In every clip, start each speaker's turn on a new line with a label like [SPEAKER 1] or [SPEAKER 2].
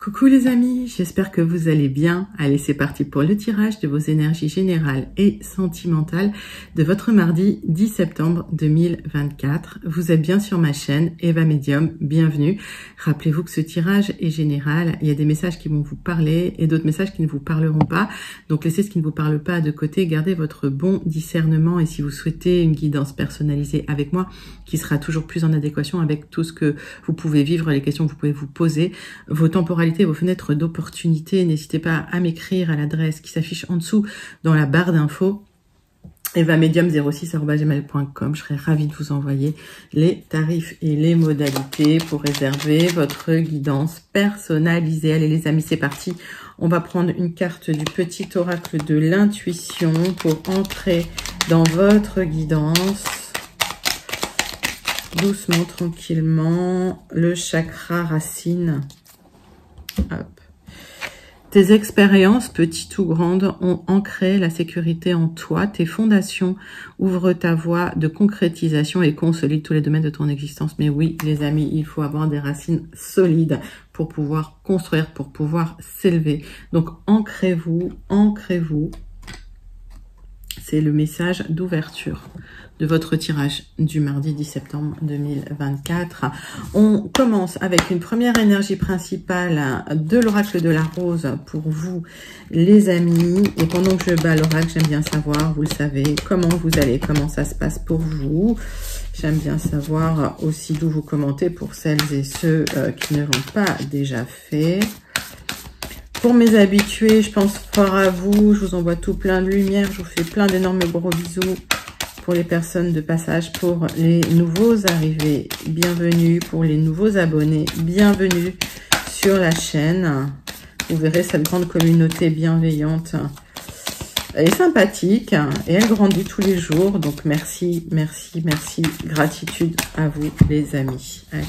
[SPEAKER 1] Coucou les amis, j'espère que vous allez bien. Allez, c'est parti pour le tirage de vos énergies générales et sentimentales de votre mardi 10 septembre 2024. Vous êtes bien sur ma chaîne Eva Medium, bienvenue. Rappelez-vous que ce tirage est général, il y a des messages qui vont vous parler et d'autres messages qui ne vous parleront pas. Donc laissez ce qui ne vous parle pas de côté, gardez votre bon discernement et si vous souhaitez une guidance personnalisée avec moi, qui sera toujours plus en adéquation avec tout ce que vous pouvez vivre, les questions que vous pouvez vous poser, vos temporalités, vos fenêtres d'opportunité, n'hésitez pas à m'écrire à l'adresse qui s'affiche en dessous dans la barre d'infos, evamedium06@gmail.com. Je serai ravie de vous envoyer les tarifs et les modalités pour réserver votre guidance personnalisée. Allez les amis, c'est parti. On va prendre une carte du petit oracle de l'intuition pour entrer dans votre guidance. Doucement, tranquillement, le chakra racine. Hop. Tes expériences, petites ou grandes, ont ancré la sécurité en toi. Tes fondations ouvrent ta voie de concrétisation et consolident tous les domaines de ton existence. Mais oui, les amis, il faut avoir des racines solides pour pouvoir construire, pour pouvoir s'élever. Donc, ancrez-vous, ancrez-vous. C'est le message d'ouverture de votre tirage du mardi 10 septembre 2024. On commence avec une première énergie principale de l'oracle de la rose pour vous, les amis. Et pendant que je bats l'oracle, j'aime bien savoir, vous le savez, comment vous allez, comment ça se passe pour vous. J'aime bien savoir aussi d'où vous commentez pour celles et ceux qui ne l'ont pas déjà fait. Pour mes habitués, je pense fort à vous. Je vous envoie tout plein de lumière. Je vous fais plein d'énormes gros bisous. Pour les personnes de passage, pour les nouveaux arrivés, bienvenue. Pour les nouveaux abonnés, bienvenue sur la chaîne. Vous verrez cette grande communauté bienveillante. Elle est sympathique et elle grandit tous les jours. Donc merci, merci, merci. Gratitude à vous les amis. Allez.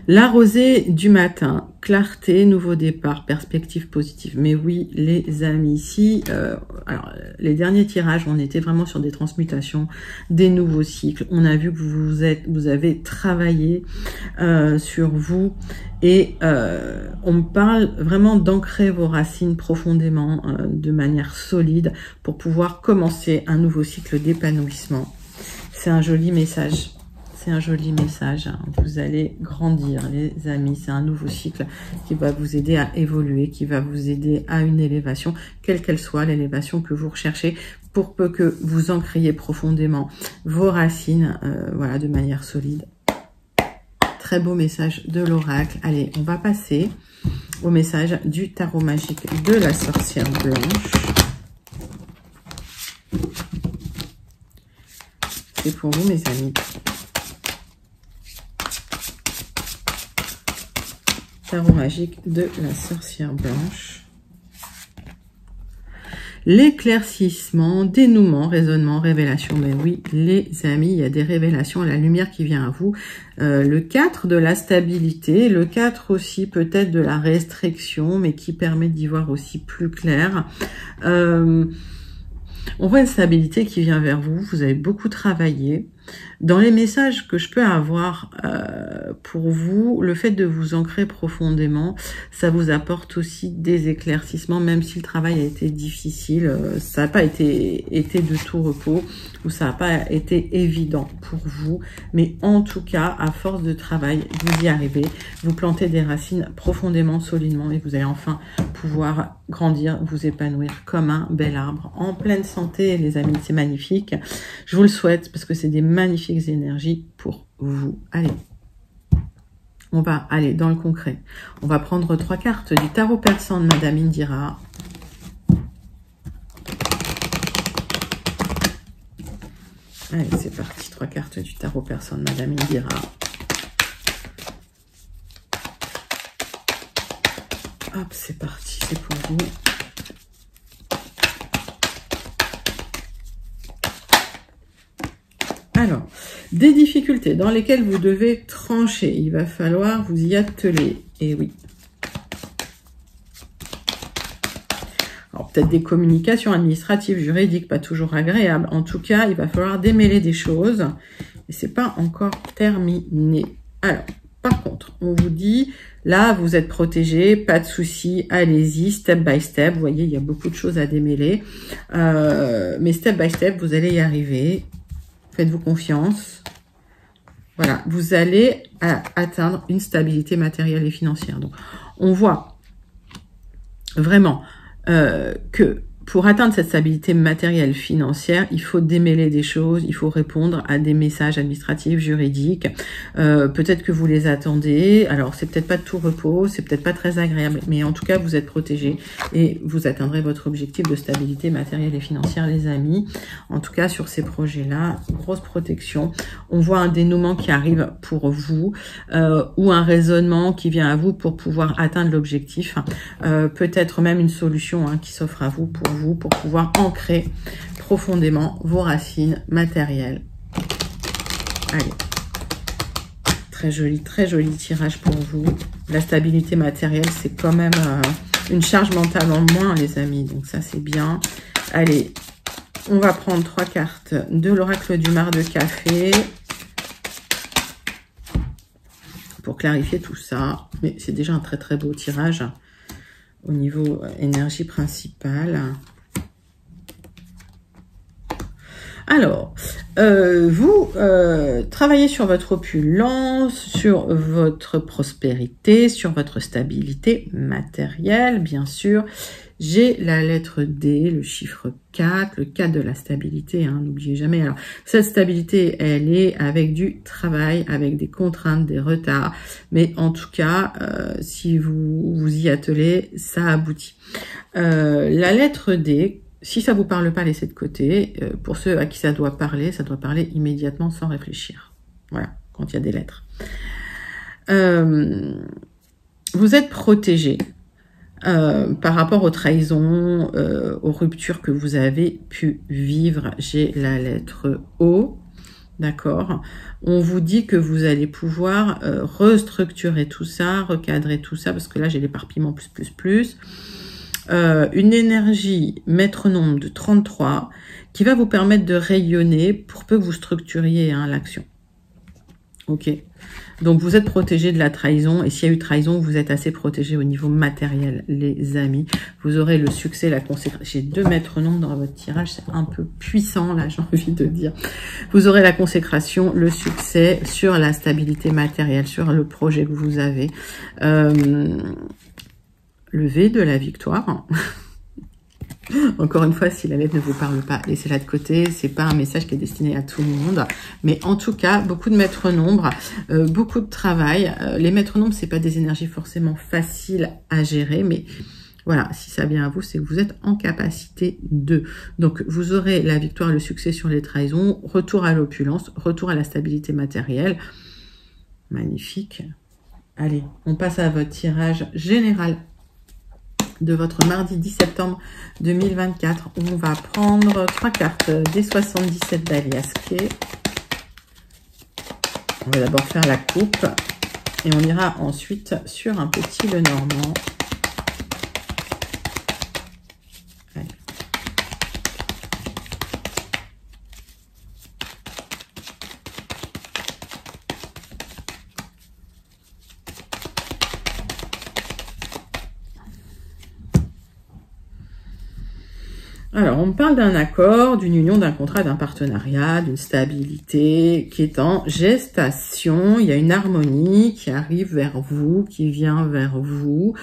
[SPEAKER 1] La rosée du matin, clarté, nouveau départ, perspective positive. Mais oui, les amis, ici, alors les derniers tirages, on était vraiment sur des transmutations, des nouveaux cycles. On a vu que vous avez travaillé sur vous et on me parle vraiment d'ancrer vos racines profondément, de manière solide pour pouvoir commencer un nouveau cycle d'épanouissement. C'est un joli message. C'est un joli message, vous allez grandir les amis, c'est un nouveau cycle qui va vous aider à évoluer, qui va vous aider à une élévation, quelle qu'elle soit l'élévation que vous recherchez, pour peu que vous ancriez profondément vos racines, voilà, de manière solide. Très beau message de l'oracle. Allez, on va passer au message du tarot magique de la sorcière blanche. C'est pour vous mes amis. Tarot magique de la sorcière blanche. L'éclaircissement, dénouement, raisonnement, révélation. Mais oui, les amis, il y a des révélations, la lumière qui vient à vous. Le 4 de la stabilité, le 4 aussi peut-être de la restriction, mais qui permet d'y voir aussi plus clair. On voit une stabilité qui vient vers vous, vous avez beaucoup travaillé. Dans les messages que je peux avoir pour vous, le fait de vous ancrer profondément, ça vous apporte aussi des éclaircissements, même si le travail a été difficile, ça n'a pas été de tout repos, ou ça n'a pas été évident pour vous, mais en tout cas, à force de travail, vous y arrivez, vous plantez des racines profondément, solidement, et vous allez enfin pouvoir grandir, vous épanouir comme un bel arbre, en pleine santé, les amis, c'est magnifique. Je vous le souhaite, parce que c'est des magnifiques énergies pour vous. Allez, on va aller dans le concret. On va prendre 3 cartes du tarot persan de Madame Indira. Allez, c'est parti. 3 cartes du tarot persan de Madame Indira. Hop, c'est parti, c'est pour vous. Alors, des difficultés dans lesquelles vous devez trancher. Il va falloir vous y atteler. Et oui. Alors, peut-être des communications administratives, juridiques, pas toujours agréables. En tout cas, il va falloir démêler des choses. Et c'est pas encore terminé. Alors, par contre, on vous dit, là, vous êtes protégé, pas de souci, allez-y, step by step. Vous voyez, il y a beaucoup de choses à démêler. Mais step by step, vous allez y arriver. Faites-vous confiance. Voilà, vous allez atteindre une stabilité matérielle et financière. Donc, on voit vraiment que pour atteindre cette stabilité matérielle financière, il faut démêler des choses, il faut répondre à des messages administratifs, juridiques. Peut-être que vous les attendez. Alors, c'est peut-être pas de tout repos, c'est peut-être pas très agréable, mais en tout cas, vous êtes protégés et vous atteindrez votre objectif de stabilité matérielle et financière, les amis. En tout cas, sur ces projets-là, grosse protection. On voit un dénouement qui arrive pour vous ou un raisonnement qui vient à vous pour pouvoir atteindre l'objectif. Peut-être même une solution qui s'offre à vous pour pouvoir ancrer profondément vos racines matérielles. Allez, très joli tirage pour vous. La stabilité matérielle, c'est quand même une charge mentale en moins, les amis. Donc ça, c'est bien. Allez, on va prendre 3 cartes de l'oracle du mar de café pour clarifier tout ça. Mais c'est déjà un très beau tirage au niveau énergie principale. Alors, vous travaillez sur votre opulence, sur votre prospérité, sur votre stabilité matérielle, bien sûr. J'ai la lettre D, le chiffre 4, le 4 de la stabilité, n'oubliez jamais. Alors, cette stabilité, elle est avec du travail, avec des contraintes, des retards. Mais en tout cas, si vous vous y attelez, ça aboutit. La lettre D, si ça vous parle pas, laissez de côté. Pour ceux à qui ça doit parler immédiatement sans réfléchir. Voilà, quand il y a des lettres. Vous êtes protégé. Par rapport aux trahisons, aux ruptures que vous avez pu vivre. J'ai la lettre O, d'accord. On vous dit que vous allez pouvoir restructurer tout ça, recadrer tout ça, parce que là j'ai l'éparpillement plus. Une énergie maître-nombre de 33 qui va vous permettre de rayonner pour peu que vous structuriez l'action. Ok. Donc, vous êtes protégé de la trahison. Et s'il y a eu trahison, vous êtes assez protégé au niveau matériel, les amis. Vous aurez le succès, la consécration. J'ai 2 maîtres-noms dans votre tirage. C'est un peu puissant, là, j'ai envie de dire. Vous aurez la consécration, le succès sur la stabilité matérielle, sur le projet que vous avez. Le V de la victoire. Encore une fois, si la lettre ne vous parle pas, laissez-la de côté. C'est pas un message qui est destiné à tout le monde. Mais en tout cas, beaucoup de maîtres nombres, beaucoup de travail. Les maîtres nombres, c'est pas des énergies forcément faciles à gérer, mais voilà, si ça vient à vous, c'est que vous êtes en capacité de. Donc, vous aurez la victoire, le succès sur les trahisons, retour à l'opulence, retour à la stabilité matérielle. Magnifique. Allez, on passe à votre tirage général de votre mardi 10 septembre 2024. On va prendre 3 cartes des 77 d'Aliasqué. On va d'abord faire la coupe et on ira ensuite sur un petit Lenormand. Allez. Alors, on parle d'un accord, d'une union, d'un contrat, d'un partenariat, d'une stabilité qui est en gestation. Il y a une harmonie qui arrive vers vous, qui vient vers vous.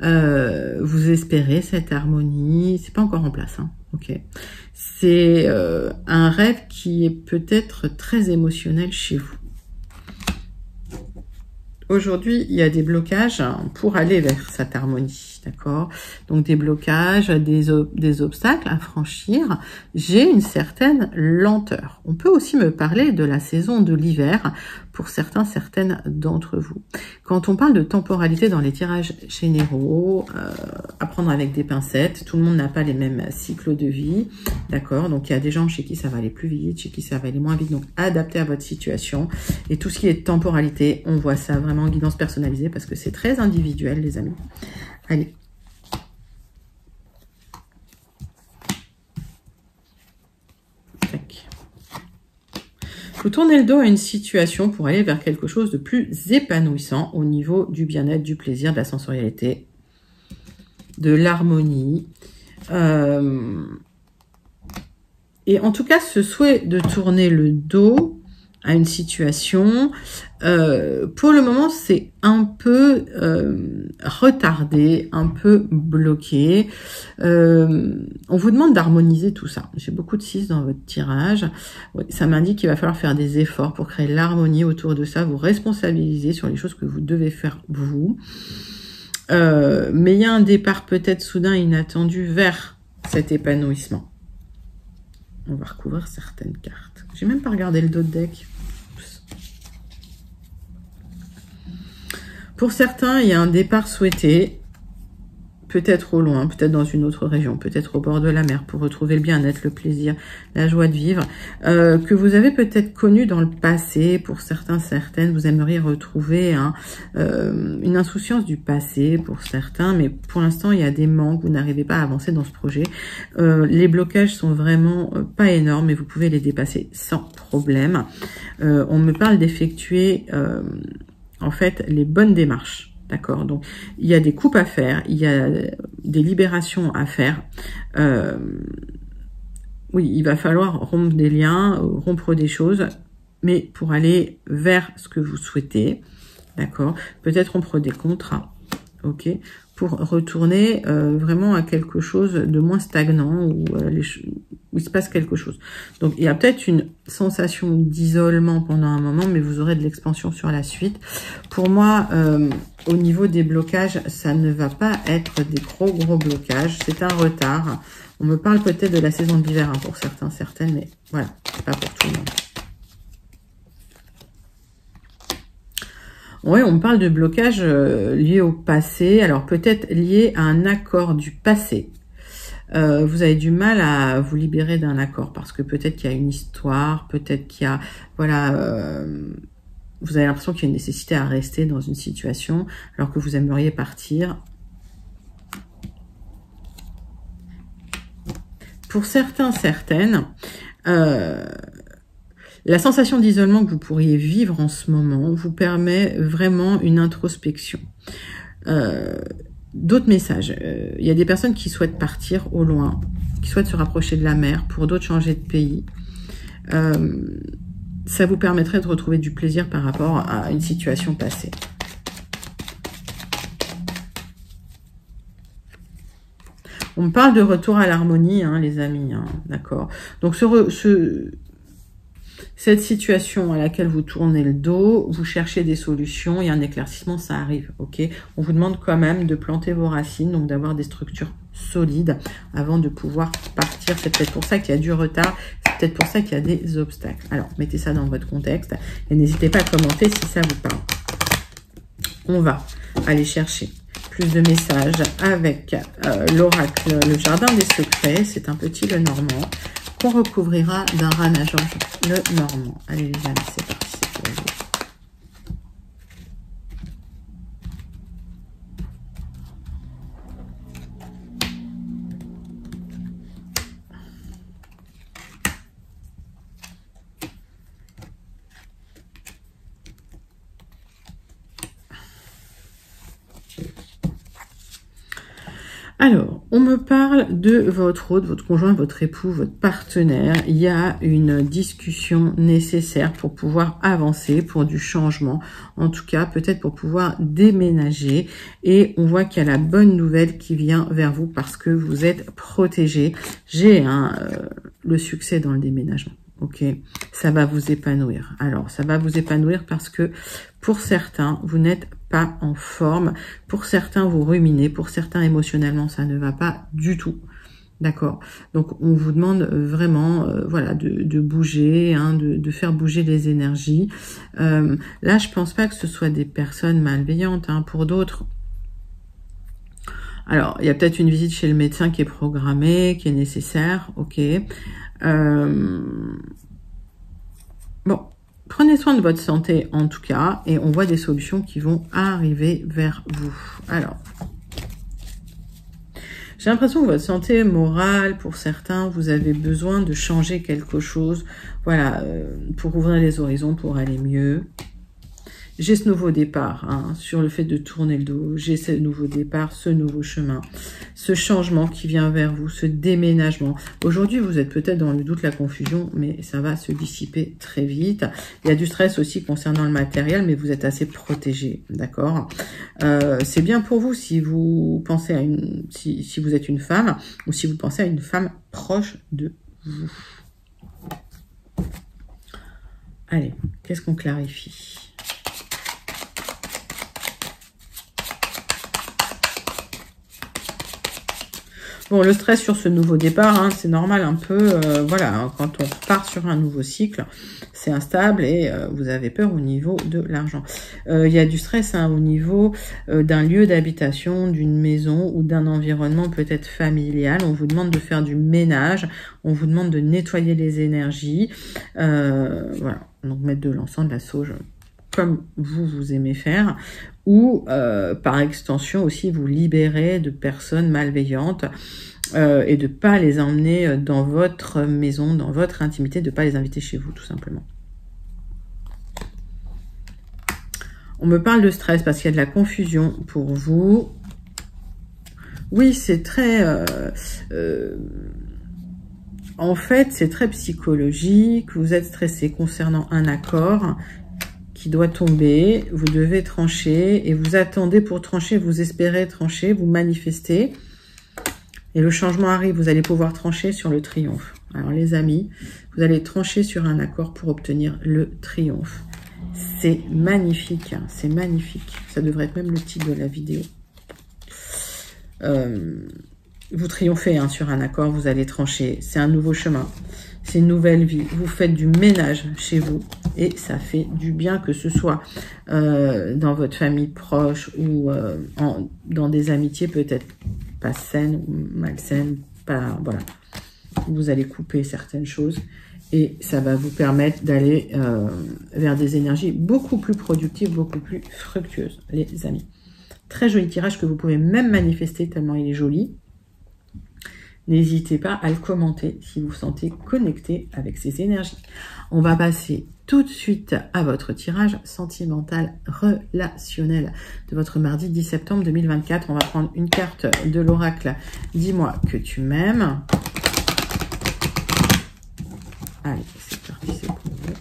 [SPEAKER 1] Vous espérez cette harmonie. C'est pas encore en place, ok. C'est un rêve qui est peut-être très émotionnel chez vous. Aujourd'hui, il y a des blocages pour aller vers cette harmonie, d'accord? Donc, des blocages, des obstacles à franchir. J'ai une certaine lenteur. On peut aussi me parler de la saison de l'hiver pour certaines d'entre vous. Quand on parle de temporalité dans les tirages généraux, à prendre avec des pincettes, tout le monde n'a pas les mêmes cycles de vie, d'accord? Donc, il y a des gens chez qui ça va aller plus vite, chez qui ça va aller moins vite, donc adapté à votre situation. Et tout ce qui est temporalité, on voit ça vraiment en guidance personnalisée parce que c'est très individuel, les amis. Allez. Vous tournez le dos à une situation pour aller vers quelque chose de plus épanouissant au niveau du bien-être, du plaisir, de la sensorialité, de l'harmonie. Et en tout cas, ce souhait de tourner le dos à une situation, pour le moment, c'est un peu retardé, un peu bloqué. On vous demande d'harmoniser tout ça. J'ai beaucoup de 6 dans votre tirage. Ça m'indique qu'il va falloir faire des efforts pour créer l'harmonie autour de ça, vous responsabiliser sur les choses que vous devez faire vous. Mais il y a un départ peut-être soudain inattendu vers cet épanouissement. On va recouvrir certaines cartes. J'ai même pas regardé le dos de deck. Oups. Pour certains, il y a un départ souhaité, peut-être au loin, peut-être dans une autre région, peut-être au bord de la mer, pour retrouver le bien-être, le plaisir, la joie de vivre, que vous avez peut-être connu dans le passé. Pour certains, certaines, vous aimeriez retrouver une insouciance du passé pour certains, mais pour l'instant, il y a des manques, vous n'arrivez pas à avancer dans ce projet. Les blocages sont vraiment pas énormes, mais vous pouvez les dépasser sans problème. On me parle d'effectuer, en fait, les bonnes démarches. D'accord, donc il y a des coupes à faire, il y a des libérations à faire. Oui, il va falloir rompre des liens, rompre des choses, mais pour aller vers ce que vous souhaitez. D'accord, peut-être rompre des contrats, ok, pour retourner vraiment à quelque chose de moins stagnant, où il se passe quelque chose. Donc, il y a peut-être une sensation d'isolement pendant un moment, mais vous aurez de l'expansion sur la suite. Pour moi, au niveau des blocages, ça ne va pas être des gros blocages. C'est un retard. On me parle peut-être de la saison de l'hiver pour certains, certaines, mais voilà, c'est pas pour tout le monde. Ouais, on me parle de blocage lié au passé. Alors, peut-être lié à un accord du passé. Vous avez du mal à vous libérer d'un accord parce que peut-être qu'il y a une histoire, peut-être qu'il y a, voilà, vous avez l'impression qu'il y a une nécessité à rester dans une situation alors que vous aimeriez partir. Pour certains, certaines, la sensation d'isolement que vous pourriez vivre en ce moment vous permet vraiment une introspection. D'autres messages. Il y a des personnes qui souhaitent partir au loin, qui souhaitent se rapprocher de la mer, pour d'autres changer de pays. Ça vous permettrait de retrouver du plaisir par rapport à une situation passée. On me parle de retour à l'harmonie, hein, les amis, hein, d'accord. Donc cette situation à laquelle vous tournez le dos, vous cherchez des solutions, il y a un éclaircissement, ça arrive, ok. On vous demande quand même de planter vos racines, donc d'avoir des structures solides avant de pouvoir partir. C'est peut-être pour ça qu'il y a du retard, c'est peut-être pour ça qu'il y a des obstacles. Alors, mettez ça dans votre contexte et n'hésitez pas à commenter si ça vous parle. On va aller chercher plus de messages avec l'oracle, le jardin des secrets. C'est un petit Lenormand qu'on recouvrira d'un Rana George Lenormand. Allez les amis, c'est parti, c'est pour vous. Alors, on me parle de votre hôte, votre conjoint, votre époux, votre partenaire. Il y a une discussion nécessaire pour pouvoir avancer, pour du changement. En tout cas, peut-être pour pouvoir déménager. Et on voit qu'il y a la bonne nouvelle qui vient vers vous parce que vous êtes protégé. J'ai le succès dans le déménagement. Ok, ça va vous épanouir. Alors, ça va vous épanouir parce que pour certains, vous n'êtes pas en forme. Pour certains, vous ruminez. Pour certains, émotionnellement, ça ne va pas du tout. D'accord. Donc, on vous demande vraiment, voilà, de bouger, hein, de faire bouger les énergies. Là, je pense pas que ce soit des personnes malveillantes. Hein. Pour d'autres, alors, il y a peut-être une visite chez le médecin qui est programmée, qui est nécessaire. Ok. Bon, prenez soin de votre santé en tout cas, et on voit des solutions qui vont arriver vers vous. Alors, J'ai l'impression que votre santé morale, pour certains, vous avez besoin de changer quelque chose, voilà, pour ouvrir les horizons, pour aller mieux. J'ai ce nouveau départ, hein, sur le fait de tourner le dos. J'ai ce nouveau départ, ce nouveau chemin, ce changement qui vient vers vous, ce déménagement. Aujourd'hui, vous êtes peut-être dans le doute, la confusion, mais ça va se dissiper très vite. Il y a du stress aussi concernant le matériel, mais vous êtes assez protégé, d'accord? C'est bien pour vous si vous pensez à si vous êtes une femme ou si vous pensez à une femme proche de vous. Allez, qu'est-ce qu'on clarifie ? Bon, le stress sur ce nouveau départ, hein, c'est normal un peu, voilà, hein, quand on part sur un nouveau cycle, c'est instable et vous avez peur au niveau de l'argent. Il y a du stress hein, au niveau d'un lieu d'habitation, d'une maison ou d'un environnement peut-être familial. On vous demande de faire du ménage, on vous demande de nettoyer les énergies, voilà, donc mettre de l'encens, de la sauge, comme vous aimez faire, ou par extension aussi vous libérer de personnes malveillantes et de pas les emmener dans votre maison, dans votre intimité, de pas les inviter chez vous tout simplement. On me parle de stress parce qu'il y a de la confusion pour vous. Oui, c'est très... en fait, c'est très psychologique. Vous êtes stressé concernant un accord qui doit tomber, vous devez trancher et vous attendez pour trancher, vous espérez trancher, vous manifestez et le changement arrive, vous allez pouvoir trancher sur le triomphe. Alors les amis, vous allez trancher sur un accord pour obtenir le triomphe. C'est magnifique, hein, c'est magnifique. Ça devrait être même le titre de la vidéo. Vous triomphez hein, sur un accord, vous allez trancher, c'est un nouveau chemin. C'est une nouvelle vie. Vous faites du ménage chez vous et ça fait du bien, que ce soit dans votre famille proche ou dans des amitiés peut-être pas saines ou malsaines. Pas, voilà. Vous allez couper certaines choses et ça va vous permettre d'aller vers des énergies beaucoup plus productives, beaucoup plus fructueuses, les amis. Très joli tirage que vous pouvez même manifester tellement il est joli. N'hésitez pas à le commenter si vous vous sentez connecté avec ces énergies. On va passer tout de suite à votre tirage sentimental relationnel de votre mardi 10 septembre 2024. On va prendre une carte de l'oracle. Dis-moi que tu m'aimes. Allez, c'est parti, c'est pour vous.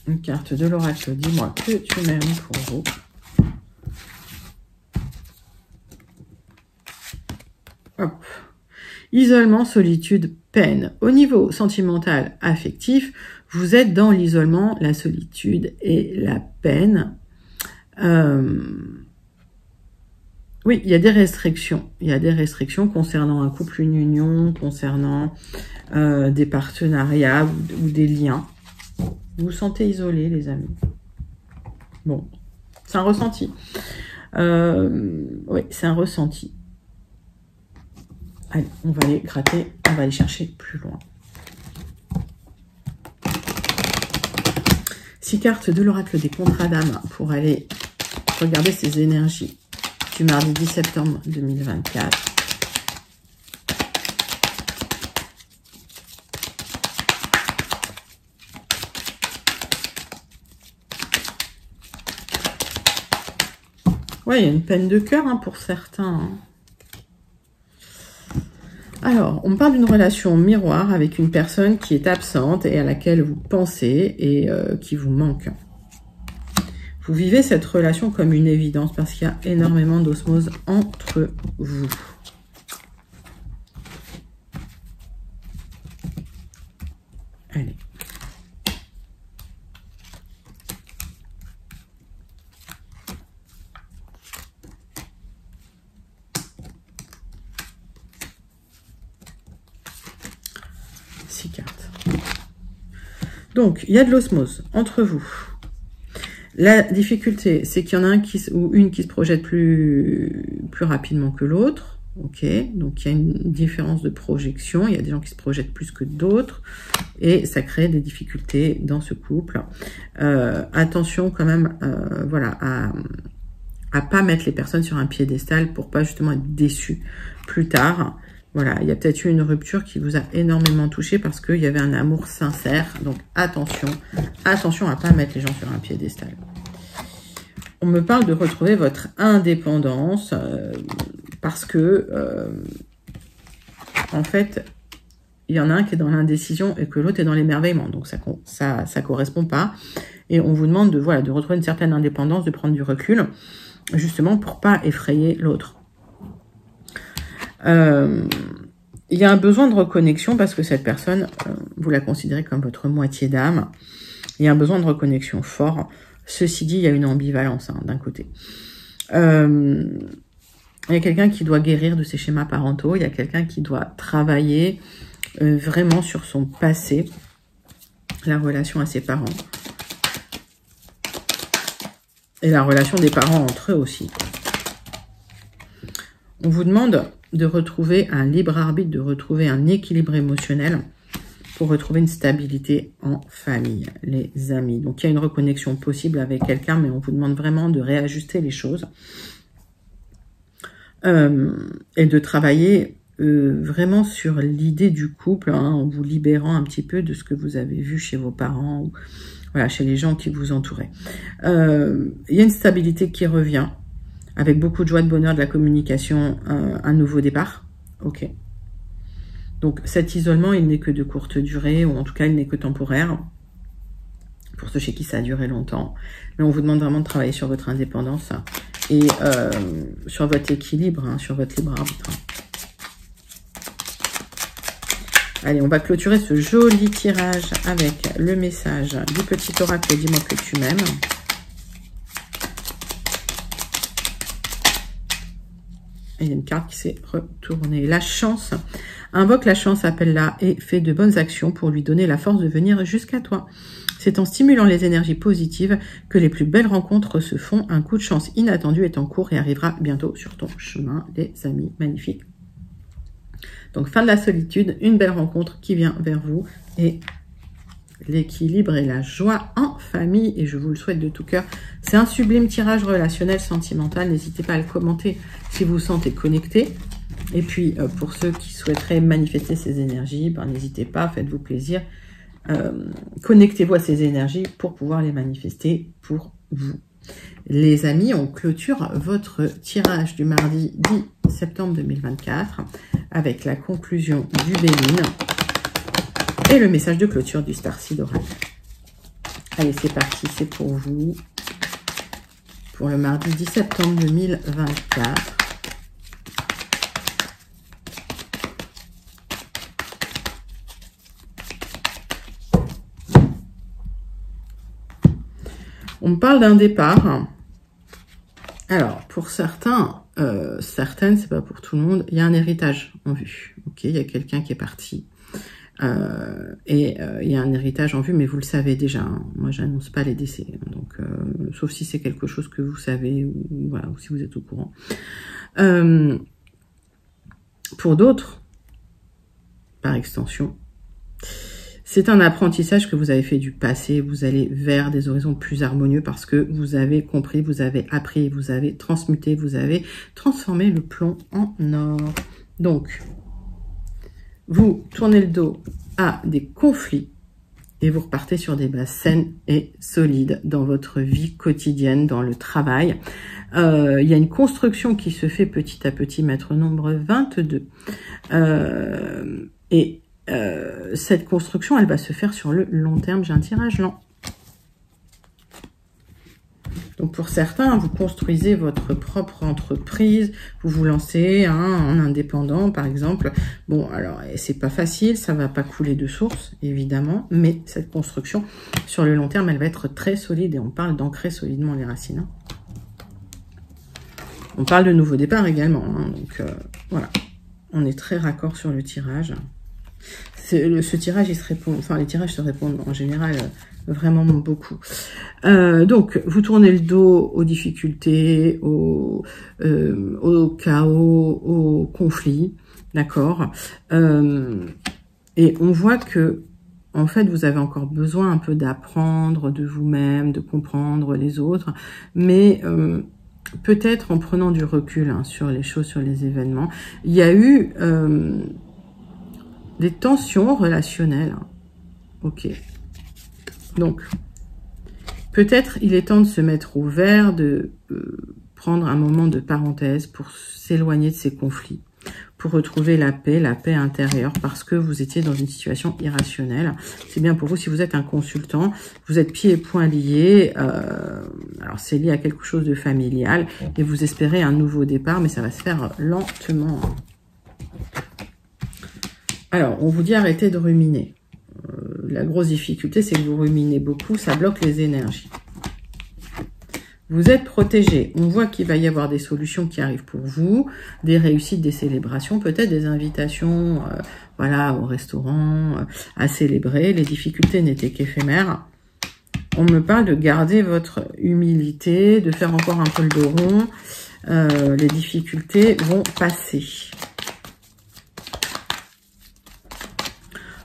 [SPEAKER 1] Une carte de l'oracle, dis-moi que tu m'aimes pour vous. Hop. Isolement, solitude, peine. Au niveau sentimental, affectif, vous êtes dans l'isolement, la solitude et la peine. Oui, il y a des restrictions. Il y a des restrictions concernant un couple, une union, concernant des partenariats ou des liens. Vous vous sentez isolé, les amis. Bon, c'est un ressenti. Oui, c'est un ressenti. Allez, on va aller gratter, on va aller chercher plus loin. 6 cartes de l'oracle des contrats d'âme pour aller regarder ces énergies du mardi 10 septembre 2024. Ouais, il y a une peine de cœur hein, pour certains. Hein. Alors, on parle d'une relation miroir avec une personne qui est absente et à laquelle vous pensez et qui vous manque. Vous vivez cette relation comme une évidence parce qu'il y a énormément d'osmose entre vous. Allez. Cartes. Donc, il y a de l'osmose entre vous. La difficulté, c'est qu'il y en a un ou une qui se projette plus rapidement que l'autre. Ok, donc il y a une différence de projection. Il y a des gens qui se projettent plus que d'autres. Et ça crée des difficultés dans ce couple. Attention quand même, voilà, à pas mettre les personnes sur un piédestal pour pas justement être déçus plus tard. Voilà, il y a peut-être eu une rupture qui vous a énormément touché parce qu'il y avait un amour sincère. Donc attention, attention à pas mettre les gens sur un piédestal. On me parle de retrouver votre indépendance parce que, en fait, il y en a un qui est dans l'indécision et que l'autre est dans l'émerveillement. Donc ça correspond pas. Et on vous demande de, voilà, de retrouver une certaine indépendance, de prendre du recul, justement pour pas effrayer l'autre. Il y a un besoin de reconnexion parce que cette personne, vous la considérez comme votre moitié d'âme. Il y a un besoin de reconnexion fort. Ceci dit, il y a une ambivalence d'un côté. Il y a quelqu'un qui doit guérir de ses schémas parentaux. Il y a quelqu'un qui doit travailler vraiment sur son passé, la relation à ses parents. Et la relation des parents entre eux aussi. On vous demande de retrouver un libre arbitre, de retrouver un équilibre émotionnel pour retrouver une stabilité en famille, les amis. Donc, il y a une reconnexion possible avec quelqu'un, mais on vous demande vraiment de réajuster les choses et de travailler vraiment sur l'idée du couple, en vous libérant un petit peu de ce que vous avez vu chez vos parents ou voilà, chez les gens qui vous entouraient. Il y a une stabilité qui revient avec beaucoup de joie, de bonheur, de la communication, un nouveau départ. Ok. Donc cet isolement, il n'est que de courte durée, ou en tout cas, il n'est que temporaire. Pour ceux chez qui ça a duré longtemps. Mais on vous demande vraiment de travailler sur votre indépendance et sur votre équilibre, sur votre libre arbitre. Allez, on va clôturer ce joli tirage avec le message du petit oracle « Dis-moi que tu m'aimes ». Il y a une carte qui s'est retournée. La chance. Invoque la chance, appelle-la et fais de bonnes actions pour lui donner la force de venir jusqu'à toi. C'est en stimulant les énergies positives que les plus belles rencontres se font. Un coup de chance inattendu est en cours et arrivera bientôt sur ton chemin, les amis magnifiques. Donc, fin de la solitude, une belle rencontre qui vient vers vous et l'équilibre et la joie en famille. Et je vous le souhaite de tout cœur. C'est un sublime tirage relationnel, sentimental. N'hésitez pas à le commenter si vous vous sentez connecté. Et puis, pour ceux qui souhaiteraient manifester ces énergies, n'hésitez pas, faites-vous plaisir. Connectez-vous à ces énergies pour pouvoir les manifester pour vous. Les amis, on clôture votre tirage du mardi 10 septembre 2024 avec la conclusion du Béline et le message de clôture du Starseed Oracle. Allez, c'est parti, c'est pour vous. Pour le mardi 10 septembre 2024. On me parle d'un départ. Alors, pour certains, certaines, c'est pas pour tout le monde, il y a un héritage en vue. Ok, il y a quelqu'un qui est parti. Il y a un héritage en vue, mais vous le savez déjà. Hein. Moi, j'annonce pas les décès. Donc, sauf si c'est quelque chose que vous savez, ou, voilà, ou si vous êtes au courant. Pour d'autres, par extension, c'est un apprentissage que vous avez fait du passé. Vous allez vers des horizons plus harmonieux parce que vous avez compris, vous avez appris, vous avez transmuté, vous avez transformé le plomb en or. Donc, vous tournez le dos à des conflits et vous repartez sur des bases saines et solides dans votre vie quotidienne, dans le travail. Il y a une construction qui se fait petit à petit, maître nombre 22. Cette construction, elle va se faire sur le long terme. J'ai un tirage lent. Donc, pour certains, vous construisez votre propre entreprise, vous vous lancez en indépendant, par exemple. Bon, alors, c'est pas facile, ça va pas couler de source, évidemment, mais cette construction, sur le long terme, elle va être très solide et on parle d'ancrer solidement les racines. Hein. On parle de nouveau départ également, hein, donc voilà. On est très raccord sur le tirage. Ce tirage, il se répond, enfin les tirages se répondent en général vraiment beaucoup. Donc, vous tournez le dos aux difficultés, au chaos, au conflit, d'accord. Et on voit que, en fait, vous avez encore besoin un peu d'apprendre de vous-même, de comprendre les autres, mais peut-être en prenant du recul sur les choses, sur les événements. Il y a eu des tensions relationnelles. Ok. Donc, peut-être il est temps de se mettre au vert, de prendre un moment de parenthèse pour s'éloigner de ces conflits, pour retrouver la paix intérieure, parce que vous étiez dans une situation irrationnelle. C'est bien pour vous si vous êtes un consultant, vous êtes pieds et poings liés, alors c'est lié à quelque chose de familial, et vous espérez un nouveau départ, mais ça va se faire lentement. Alors, on vous dit arrêtez de ruminer. La grosse difficulté, c'est que vous ruminez beaucoup, ça bloque les énergies. Vous êtes protégé. On voit qu'il va y avoir des solutions qui arrivent pour vous, des réussites, des célébrations, peut-être des invitations voilà, au restaurant, à célébrer. Les difficultés n'étaient qu'éphémères. On me parle de garder votre humilité, de faire encore un peu le dos rond. Les difficultés vont passer.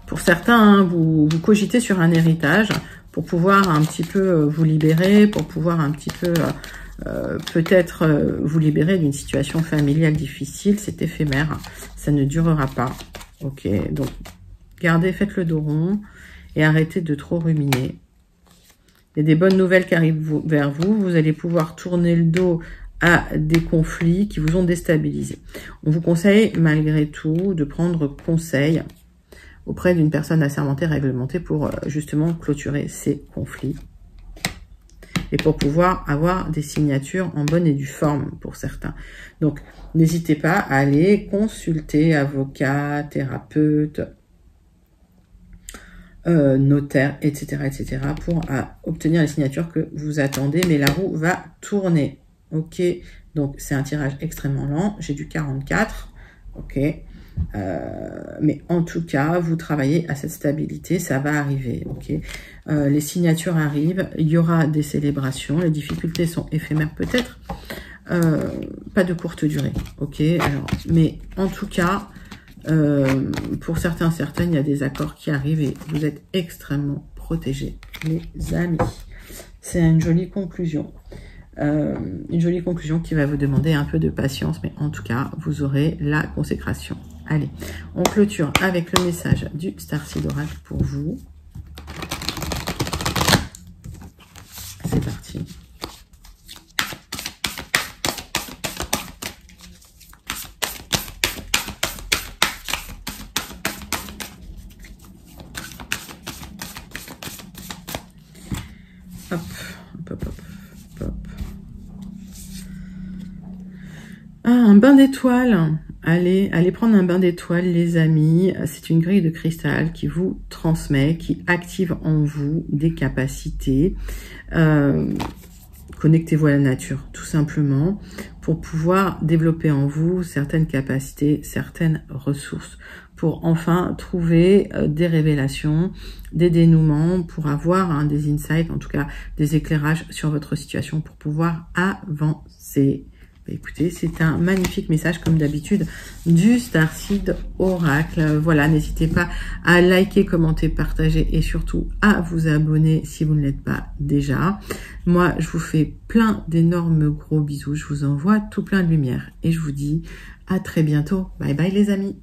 [SPEAKER 1] Pour certains, vous cogitez sur un héritage pour pouvoir un petit peu vous libérer, pour pouvoir un petit peu peut-être vous libérer d'une situation familiale difficile. C'est éphémère, ça ne durera pas. Ok, donc gardez, faites le dos rond et arrêtez de trop ruminer. Il y a des bonnes nouvelles qui arrivent vers vous. Vous allez pouvoir tourner le dos à des conflits qui vous ont déstabilisé. On vous conseille malgré tout de prendre conseil auprès d'une personne assermentée, réglementée pour justement clôturer ces conflits. Et pour pouvoir avoir des signatures en bonne et due forme pour certains. Donc, n'hésitez pas à aller consulter avocat, thérapeute, notaire, etc., etc. pour obtenir les signatures que vous attendez. Mais la roue va tourner. Ok, donc c'est un tirage extrêmement lent. J'ai du 44. Ok. Mais en tout cas, vous travaillez à cette stabilité, ça va arriver, ok. Les signatures arrivent, il y aura des célébrations, les difficultés sont éphémères peut-être, pas de courte durée, ok. Alors, mais en tout cas, pour certains, certaines, il y a des accords qui arrivent et vous êtes extrêmement protégés, les amis. C'est une jolie conclusion. Une jolie conclusion qui va vous demander un peu de patience, mais en tout cas, vous aurez la consécration. Allez, on clôture avec le message du Starseed Oracle pour vous. C'est parti. Hop, hop, hop, hop, hop. Ah, un bain d'étoiles. Allez prendre un bain d'étoiles, les amis. C'est une grille de cristal qui vous transmet, qui active en vous des capacités. Connectez-vous à la nature, tout simplement, pour pouvoir développer en vous certaines capacités, certaines ressources, pour enfin trouver des révélations, des dénouements, pour avoir des insights, en tout cas des éclairages sur votre situation, pour pouvoir avancer. Écoutez, c'est un magnifique message, comme d'habitude, du Starseed Oracle. Voilà, n'hésitez pas à liker, commenter, partager et surtout à vous abonner si vous ne l'êtes pas déjà. Moi, je vous fais plein d'énormes gros bisous. Je vous envoie tout plein de lumière et je vous dis à très bientôt. Bye bye les amis.